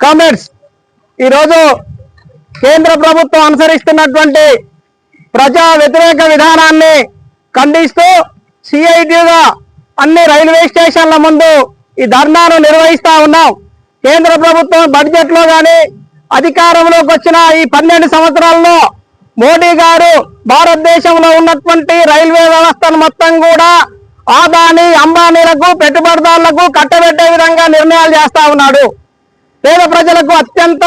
Comments ఈరోజు కేంద్ర ప్రభుత్వం అనుసరిస్తున్నటువంటి ప్రజా వ్యతిరేక విధానాన్ని ఖండిస్తూ సిఐటిగా అన్ని రైల్వే స్టేషన్ల ముందు ఈ ధర్నాను నిర్వహిస్తా ఉన్నాం. కేంద్ర ప్రభుత్వం బడ్జెట్ లో గాని అధికారంలోకి వచ్చిన ఈ 12 సంవత్సరాల్లో మోడీ గారు భారతదేశంలో ఉన్నటువంటి రైల్వే వ్యవస్థను మొత్తం కూడా ఆదాని అంబానీలకు పెట్టుబడిదారులకు కట్టబెట్టే విధంగా నిర్ణయాలు చేస్తా ఉన్నాడు. పేద ప్రజలకు అత్యంత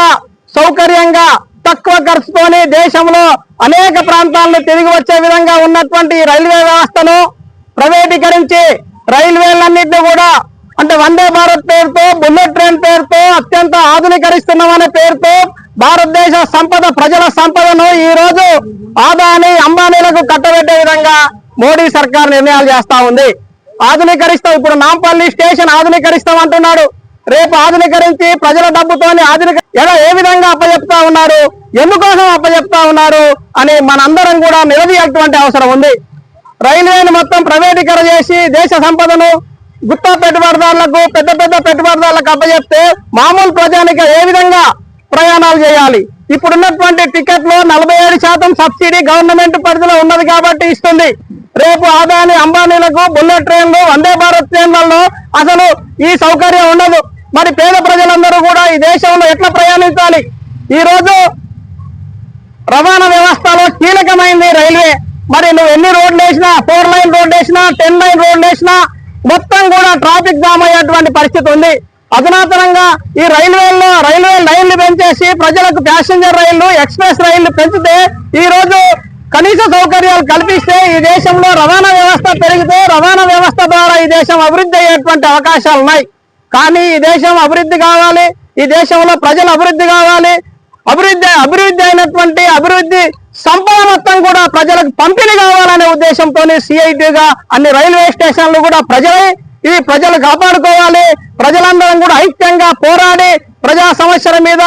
సౌకర్యంగా తక్కువ ఖర్చుతోని దేశంలో అనేక ప్రాంతాలను తిరిగి వచ్చే విధంగా ఉన్నటువంటి రైల్వే వ్యవస్థను ప్రైవేటీకరించి రైల్వేలన్నింటినీ కూడా అంటే వందే భారత్ పేరుతో బుల్లెట్ ట్రైన్ పేరుతో అత్యంత ఆధునీకరిస్తున్నామనే పేరుతో భారతదేశ సంపద ప్రజల సంపదను ఈ రోజు ఆదాని అంబానీలకు కట్టబెట్టే విధంగా మోడీ సర్కార్ నిర్ణయాలు చేస్తా ఉంది. ఆధునీకరిస్తాం, ఇప్పుడు నాంపల్లి స్టేషన్ ఆధునీకరిస్తాం అంటున్నాడు. రేపు ఆధునీకరించి ప్రజల డబ్బుతోని ఏ విధంగా అప్పచెప్తా ఉన్నారు, ఎందుకోసం అప్పచెప్తా ఉన్నారు అని మనందరం కూడా నిలదీయాల్సినటువంటి అవసరం ఉంది. రైల్వేను మొత్తం ప్రైవేటీకరణ చేసి దేశ సంపదను గుత్తా పెట్టుబడిదారులకు పెద్ద పెద్ద పెట్టుబడిదారులకు అప్పచెప్తే మామూలు ప్రజానికి ఏ విధంగా ప్రయాణాలు చేయాలి? ఇప్పుడున్నటువంటి టికెట్లు 47% సబ్సిడీ గవర్నమెంట్ పరిధిలో ఉన్నది కాబట్టి ఇస్తుంది. రేపు ఆదాని అంబానీలకు బుల్లెట్ ట్రైన్లు వందే భారత్ ట్రైన్లలో అసలు ఈ సౌకర్యం ఉండదు. మరి పేద ప్రజలందరూ కూడా ఈ దేశంలో ఎట్లా ప్రయాణించాలి? ఈ రోజు రవాణా వ్యవస్థలో కీలకమైంది రైల్వే. మరి నువ్వు ఎన్ని రోడ్లు వేసినా, 4 లైన్ రోడ్లు వేసినా, 10 లైన్ రోడ్లు వేసినా మొత్తం కూడా ట్రాఫిక్ జామ్ అయ్యేటువంటి పరిస్థితి ఉంది. అధునాతనంగా ఈ రైల్వే లైన్లు పెంచేసి ప్రజలకు ప్యాసింజర్ రైళ్లు ఎక్స్ప్రెస్ రైళ్లు పెంచితే ఈ రోజు కనీస సౌకర్యాలు కల్పిస్తే ఈ దేశంలో రవాణా వ్యవస్థ పెరిగితే రవాణా వ్యవస్థ ద్వారా ఈ దేశం అభివృద్ధి అయ్యేటువంటి అవకాశాలు ఉన్నాయి. కానీ ఈ దేశం అభివృద్ధి కావాలి, ఈ దేశంలో ప్రజలు అభివృద్ధి కావాలి, అభివృద్ధి అయినటువంటి అభివృద్ధి సంపద మొత్తం కూడా ప్రజలకు పంపిణీ కావాలనే ఉద్దేశంతో సిఐటిగా అన్ని రైల్వే స్టేషన్లు కూడా ప్రజలు కాపాడుకోవాలి. ప్రజలందరం కూడా ఐక్యంగా పోరాడి ప్రజా సమస్యల మీద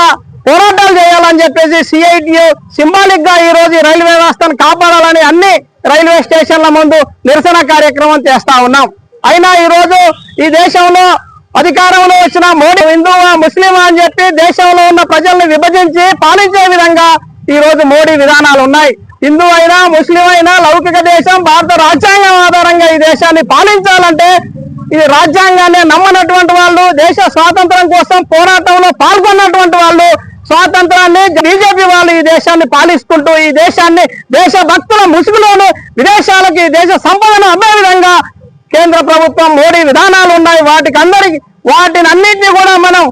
పోరాటాలు చేయాలని చెప్పేసి సిఐటియు సింబాలిక్ గా ఈ రోజు రైల్వే వ్యవస్థను కాపాడాలని అన్ని రైల్వే స్టేషన్ల ముందు నిరసన కార్యక్రమం చేస్తా ఉన్నాం. అయినా ఈ రోజు ఈ దేశంలో అధికారంలో వచ్చిన మోడీ హిందువా ముస్లిమా అని చెప్పి దేశంలో ఉన్న ప్రజల్ని విభజించి పాలించే విధంగా ఈ రోజు మోడీ విధానాలు ఉన్నాయి. హిందూ అయినా ముస్లిం అయినా లౌకిక దేశం భారత రాజ్యాంగం ఆధారంగా ఈ దేశాన్ని పాలించాలంటే ఈ రాజ్యాంగాన్ని నమ్మనటువంటి వాళ్ళు, దేశ స్వాతంత్రం కోసం పోరాటంలో పాల్గొన్నటువంటి వాళ్ళు, స్వాతంత్రాన్ని బీజేపీ వాళ్ళు ఈ దేశాన్ని పాలిస్తుంటూ ఈ దేశాన్ని దేశ భక్తుల ముసుగులోను విదేశాలకు ఈ దేశ సంపదను అమ్మే విధంగా కేంద్ర ప్రభుత్వం మోడీ విధానాలు ఉన్నాయి. వాటిని అన్నింటినీ కూడా మనం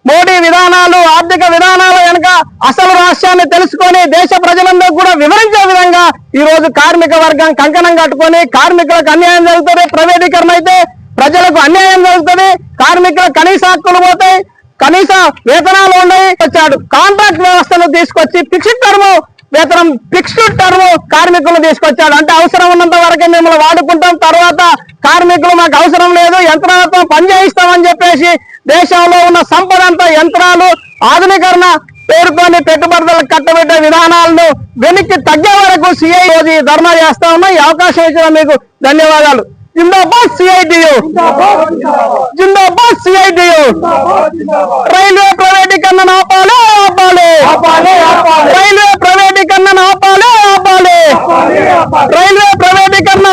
మోడీ విధానాలు ఆర్థిక విధానాల వెనుక అసలు రాష్ట్రాన్ని తెలుసుకొని దేశ ప్రజలందరూ కూడా వివరించే విధంగా ఈ రోజు కార్మిక వర్గం కంకణం కట్టుకొని కార్మికులకు అన్యాయం జరుగుతుంది. ప్రైవేటీకరణ అయితే ప్రజలకు అన్యాయం జరుగుతుంది. కార్మికుల కనీస హక్కులు పోతాయి, కనీస వేతనాలు ఉన్నాయి. వచ్చాడు కాంట్రాక్ట్ వ్యవస్థను తీసుకొచ్చి ఫిక్స్డ్ టర్మ్ కార్మికులను తీసుకొచ్చాడు. అంటే అవసరం ఉన్నంత వరకే మిమ్మల్ని వాడుకుంటాం, తర్వాత కార్మికులు మాకు అవసరం లేదు, యంత్రాలతో పనిచేయిస్తామని చెప్పేసి దేశంలో ఉన్న సంపద అంతా యంత్రాలు ఆధునీకరణ పేరుతోని పెట్టుబడులకు కట్టబెట్టే విధానాలను వెనక్కి తగ్గే వరకు సిఐ రోజు ధర్నా చేస్తా ఉన్నా. ఈ అవకాశం ఇచ్చిన మీకు ధన్యవాదాలు. జిందాబాద్ సిఐటియు, జిందాబాద్ సిఐటియు. రైల్వే ప్రైవేటీకరణ ఆపాలి, రైల్వే ప్రైవేటీకరణ ఆపాలి, రైల్వే ప్రైవేటీకరణ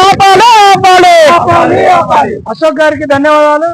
ఆపాలి. అశోక్ గారికి ధన్యవాదాలు.